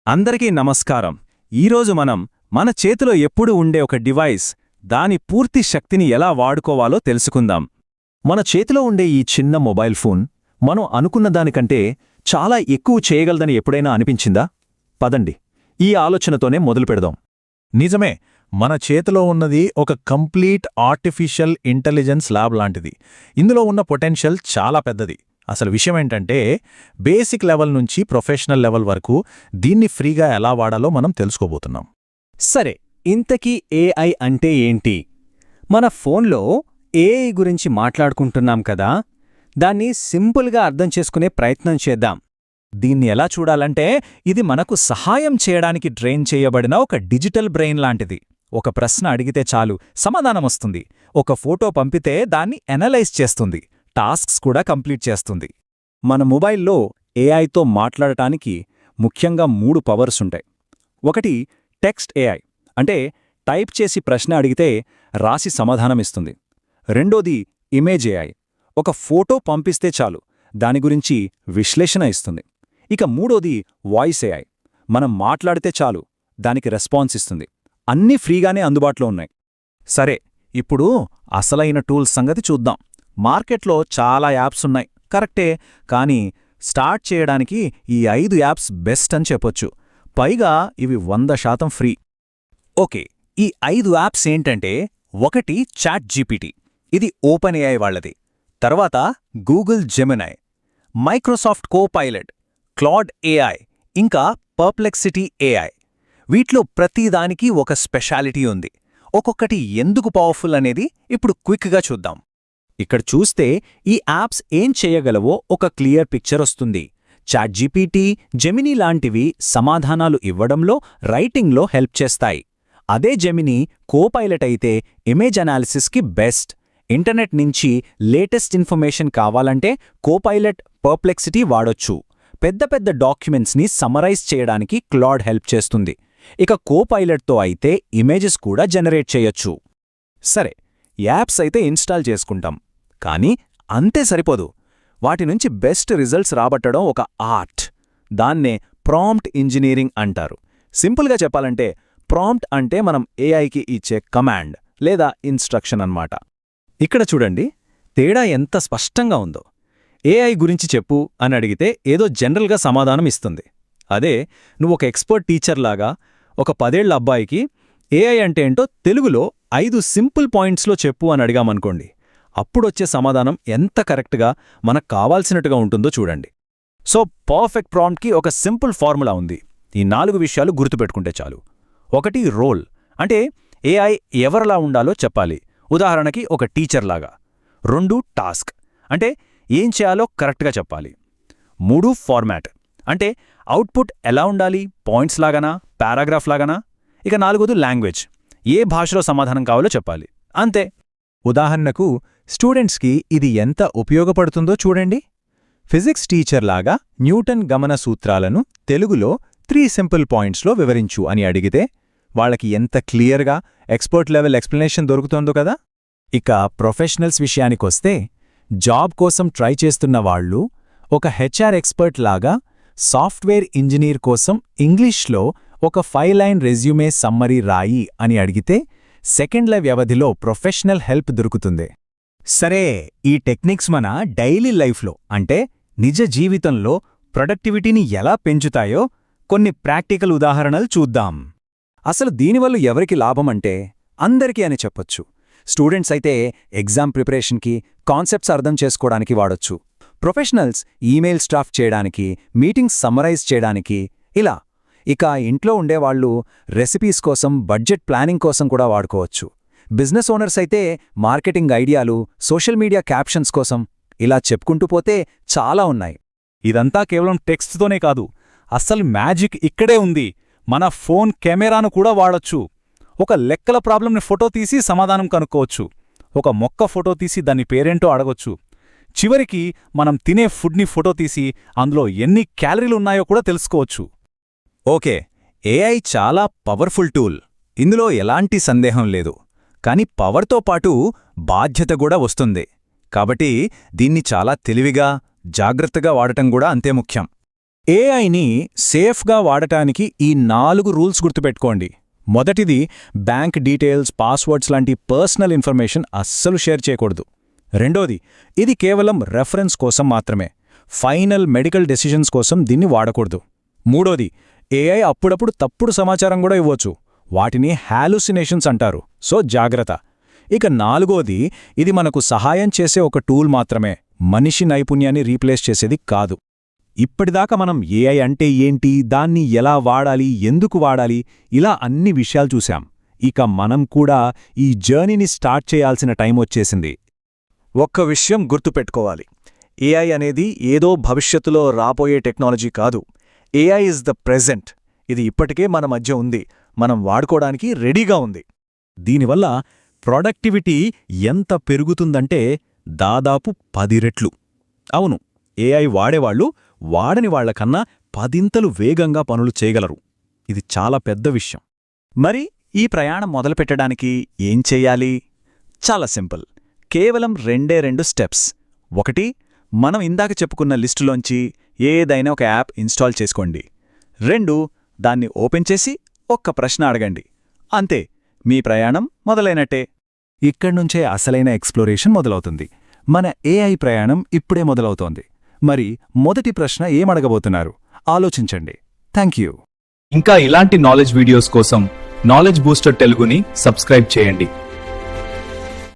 అందరికీ నమస్కారం. ఈరోజు మనం మన చేతిలో ఎప్పుడూ ఉండే ఒక డివైస్, దాని పూర్తి శక్తిని ఎలా వాడుకోవాలో తెలుసుకుందాం. మన చేతిలో ఉండే ఈ చిన్న మొబైల్ ఫోన్ మనం అనుకున్న దానికంటే చాలా ఎక్కువ చేయగలదని ఎప్పుడైనా అనిపించిందా? పదండి, ఈ ఆలోచనతోనే మొదలు పెడదాం. నిజమే, మన చేతిలో ఉన్నది ఒక కంప్లీట్ ఆర్టిఫిషియల్ ఇంటెలిజెన్స్ ల్యాబ్ లాంటిది. ఇందులో ఉన్న పొటెన్షియల్ చాలా పెద్దది. అసలు విషయమేంటంటే, బేసిక్ లెవెల్ నుంచి ప్రొఫెషనల్ లెవెల్ వరకు దీన్ని ఫ్రీగా ఎలా వాడాలో మనం తెలుసుకోబోతున్నాం. సరే, ఇంతకీ ఏఐ అంటే ఏంటి? మన ఫోన్లో ఏఐ గురించి మాట్లాడుకుంటున్నాం కదా, దాన్ని సింపుల్గా అర్థం చేసుకునే ప్రయత్నం చేద్దాం. దీన్ని ఎలా చూడాలంటే, ఇది మనకు సహాయం చేయడానికి ట్రైన్ చేయబడిన ఒక డిజిటల్ బ్రెయిన్ లాంటిది. ఒక ప్రశ్న అడిగితే చాలు సమాధానమొస్తుంది. ఒక ఫోటో పంపితే దాన్ని ఎనలైజ్ చేస్తుంది. టాస్క్స్ కూడా కంప్లీట్ చేస్తుంది. మన మొబైల్లో ఏఐతో మాట్లాడటానికి ముఖ్యంగా 3 పవర్స్ ఉంటాయి. ఒకటి టెక్స్ట్ ఏఐ, అంటే టైప్ చేసి ప్రశ్న అడిగితే రాసి సమాధానమిస్తుంది. రెండోది ఇమేజ్ ఏఐ, ఒక ఫోటో పంపిస్తే చాలు దాని గురించి విశ్లేషణ ఇస్తుంది. ఇక మూడోది వాయిస్ ఏఐ, మనం మాట్లాడితే చాలు దానికి రెస్పాన్స్ ఇస్తుంది. అన్నీ ఫ్రీగానే అందుబాటులో ఉన్నాయి. సరే, ఇప్పుడు అసలైన టూల్స్ సంగతి చూద్దాం. మార్కెట్లో చాలా యాప్స్ ఉన్నాయి, కరెక్టే. కానీ స్టార్ట్ చేయడానికి ఈ 5 యాప్స్ బెస్ట్ అని చెప్పొచ్చు. పైగా ఇవి 100% ఫ్రీ. ఓకే, ఈ 5 యాప్స్ ఏంటంటే, ఒకటి చాట్ జీపీటీ, ఇది ఓపెన్ ఏఐ వాళ్లది. తర్వాత Google Gemini, Microsoft Copilot, Claude AI, ఇంకా పర్ప్లెక్సిటీ ఏఐ. వీటిలో ప్రతిదానికి ఒక స్పెషాలిటీ ఉంది. ఒక్కొక్కటి ఎందుకు పవర్ఫుల్ అనేది ఇప్పుడు క్విక్గా చూద్దాం. ఇక్కడ చూస్తే ఈ యాప్స్ ఏం చేయగలవో ఒక క్లియర్ పిక్చర్ వస్తుంది. చాట్ జీపీటీ, జెమినీ లాంటివి సమాధానాలు ఇవ్వడంలో, రైటింగ్లో హెల్ప్ చేస్తాయి. అదే జెమినీ కోపైలట్ అయితే ఇమేజ్ అనాలిసిస్కి బెస్ట్. ఇంటర్నెట్ నుంచి లేటెస్ట్ ఇన్ఫర్మేషన్ కావాలంటే కోపైలట్, పర్ప్లెక్సిటీ వాడొచ్చు. పెద్ద పెద్ద డాక్యుమెంట్స్ని సమరైజ్ చేయడానికి క్లాడ్ హెల్ప్ చేస్తుంది. ఇక కోపైలట్తో అయితే ఇమేజెస్ కూడా జనరేట్ చేయొచ్చు. సరే, యాప్స్ అయితే ఇన్స్టాల్ చేసుకుంటాం, కానీ అంతే సరిపోదు. వాటి నుంచి బెస్ట్ రిజల్ట్స్ రాబట్టడం ఒక ఆర్ట్. దాన్నే ప్రాంప్ట్ ఇంజనీరింగ్ అంటారు. సింపుల్గా చెప్పాలంటే, ప్రాంప్ట్ అంటే మనం ఏఐకి ఇచ్చే కమాండ్ లేదా ఇన్స్ట్రక్షన్ అన్నమాట. ఇక్కడ చూడండి, తేడా ఎంత స్పష్టంగా ఉందో. ఏఐ గురించి చెప్పు అని అడిగితే ఏదో జనరల్గా సమాధానం ఇస్తుంది. అదే నువ్వొక ఎక్స్పర్ట్ టీచర్లాగా ఒక 10 ఏళ్ల అబ్బాయికి ఏఐ అంటే ఏంటో తెలుగులో 5 సింపుల్ పాయింట్స్లో చెప్పు అని అడిగామనుకోండి, అప్పుడొచ్చే సమాధానం ఎంత కరెక్ట్గా మనకు కావాల్సినట్టుగా ఉంటుందో చూడండి. సో పర్ఫెక్ట్ ప్రాంప్ట్కి ఒక సింపుల్ ఫార్ములా ఉంది. ఈ 4 విషయాలు గుర్తుపెట్టుకుంటే చాలు. ఒకటి రోల్, అంటే ఏఐ ఎవరిలా ఉండాలో చెప్పాలి, ఉదాహరణకి ఒక టీచర్లాగా. 2 టాస్క్, అంటే ఏం చేయాలో కరెక్ట్గా చెప్పాలి. 3 ఫార్మాట్, అంటే అవుట్పుట్ ఎలా ఉండాలి, పాయింట్స్ లాగానా, పారాగ్రాఫ్ లాగానా. ఇక 4ది లాంగ్వేజ్, ఏ భాషలో సమాధానం కావాలో చెప్పాలి. అంతే. ఉదాహరణకు స్టూడెంట్స్కి ఇది ఎంత ఉపయోగపడుతుందో చూడండి. ఫిజిక్స్ టీచర్లాగా న్యూటన్ గమన సూత్రాలను తెలుగులో 3 సింపుల్ పాయింట్స్లో వివరించు అని అడిగితే వాళ్ళకి ఎంత క్లియర్గా ఎక్స్పర్ట్ లెవెల్ ఎక్స్ప్లెనేషన్ దొరుకుతోందో కదా. ఇక ప్రొఫెషనల్స్ విషయానికొస్తే, జాబ్ కోసం ట్రై చేస్తున్న వాళ్ళు ఒక హెచ్ఆర్ ఎక్స్పర్ట్ లాగా సాఫ్ట్వేర్ ఇంజనీర్ కోసం ఇంగ్లీష్లో ఒక 5 లైన్ రెజ్యూమే సమ్మరీ రాయి అని అడిగితే సెకండ్ల వ్యవధిలో ప్రొఫెషనల్ హెల్ప్ దొరుకుతుంది. సరే, ఈ టెక్నిక్స్ మన డైలీ లైఫ్లో, అంటే నిజ జీవితంలో ప్రొడక్టివిటీని ఎలా పెంచుతాయో కొన్ని ప్రాక్టికల్ ఉదాహరణలు చూద్దాం. అసలు దీనివల్ల ఎవరికి లాభమంటే అందరికీ అని చెప్పొచ్చు. స్టూడెంట్స్ అయితే ఎగ్జామ్ ప్రిపరేషన్కి, కాన్సెప్ట్స్ అర్థం చేసుకోవడానికి వాడొచ్చు. ప్రొఫెషనల్స్ ఈమెయిల్స్ డ్రాఫ్ట్ చేయడానికి, మీటింగ్స్ సమ్మరైజ్ చేయడానికి, ఇలా. ఇక ఇంట్లో ఉండేవాళ్లు రెసిపీస్ కోసం, బడ్జెట్ ప్లానింగ్ కోసం కూడా వాడుకోవచ్చు. బిజినెస్ ఓనర్స్ అయితే మార్కెటింగ్ ఐడియాలు, సోషల్ మీడియా క్యాప్షన్స్ కోసం. ఇలా చెప్పుకుంటూ పోతే చాలా ఉన్నాయి. ఇదంతా కేవలం టెక్స్ట్తోనే కాదు, అస్సలు మ్యాజిక్ ఇక్కడే ఉంది. మన ఫోన్ కెమెరాను కూడా వాడొచ్చు. ఒక లెక్కల ప్రాబ్లంని ఫోటో తీసి సమాధానం కనుక్కోవచ్చు. ఒక మొక్క ఫోటో తీసి దాని పేరేంటో అడగొచ్చు. చివరికి మనం తినే ఫుడ్ని ఫోటో తీసి అందులో ఎన్ని క్యాలరీలున్నాయో కూడా తెలుసుకోవచ్చు. ఓకే, ఏఐ చాలా పవర్ఫుల్ టూల్, ఇందులో ఎలాంటి సందేహం లేదు. కానీ పవర్తో పాటు బాధ్యత కూడా వస్తుంది. కాబట్టి దీన్ని చాలా తెలివిగా, జాగ్రత్తగా వాడటం కూడా అంతే ముఖ్యం. ఏఐని సేఫ్గా వాడటానికి ఈ 4 రూల్స్ గుర్తుపెట్టుకోండి. మొదటిది, బ్యాంక్ డీటెయిల్స్, పాస్వర్డ్స్ లాంటి పర్సనల్ ఇన్ఫర్మేషన్ అస్సలు షేర్ చేయకూడదు. రెండోది, ఇది కేవలం రెఫరెన్స్ కోసం మాత్రమే, ఫైనల్ మెడికల్ డెసిషన్స్ కోసం దీన్ని వాడకూడదు. మూడోది, ఏఐ అప్పుడప్పుడు తప్పుడు సమాచారం కూడా ఇవ్వచ్చు. వాటిని హాలుసినేషన్స్ అంటారు, సో జాగ్రత్త. ఇక నాలుగోది, ఇది మనకు సహాయం చేసే ఒక టూల్ మాత్రమే, మనిషి నైపుణ్యాన్ని రీప్లేస్ చేసేది కాదు. ఇప్పటిదాకా మనం ఏఐ అంటే ఏంటి, దాన్ని ఎలా వాడాలి, ఎందుకు వాడాలి, ఇలా అన్ని విషయాలు చూశాం. ఇక మనం కూడా ఈ జర్నీని స్టార్ట్ చేయాల్సిన టైం వచ్చేసింది. ఒక్క విషయం గుర్తుపెట్టుకోవాలి, ఏఐ అనేది ఏదో భవిష్యత్తులో రాబోయే టెక్నాలజీ కాదు. AI is the present. ఇది ఇప్పటికే మన మధ్య ఉంది, మనం వాడుకోవడానికి రెడీగా ఉంది. దీనివల్ల ప్రొడక్టివిటీ ఎంత పెరుగుతుందంటే దాదాపు 10 రెట్లు. అవును, ఏఐ వాడేవాళ్లు వాడని వాళ్లకన్నా 10 వేగంగా పనులు చేయగలరు. ఇది చాలా పెద్ద విషయం. మరి ఈ ప్రయాణం మొదలుపెట్టడానికి ఏం చెయ్యాలి? చాలా సింపుల్, కేవలం 2 స్టెప్స్. 1, మనం ఇందాక చెప్పుకున్న లిస్టులోంచి ఏదైనా ఒక యాప్ ఇన్స్టాల్ చేసుకోండి. 2, దాన్ని ఓపెన్ చేసి ఒక్క ప్రశ్న అడగండి. అంతే, మీ ప్రయాణం మొదలైనట్టే. ఇక్కడ్నుంచే అసలైన ఎక్స్ప్లోరేషన్ మొదలవుతుంది. మన ఏఐ ప్రయాణం ఇప్పుడే మొదలవుతోంది. మరి మొదటి ప్రశ్న ఏమడగబోతున్నారు? ఆలోచించండి. థాంక్యూ. ఇంకా ఇలాంటి నాలెడ్జ్ వీడియోస్ కోసం నాలెడ్జ్ బూస్టర్ తెలుగుని సబ్స్క్రైబ్ చేయండి.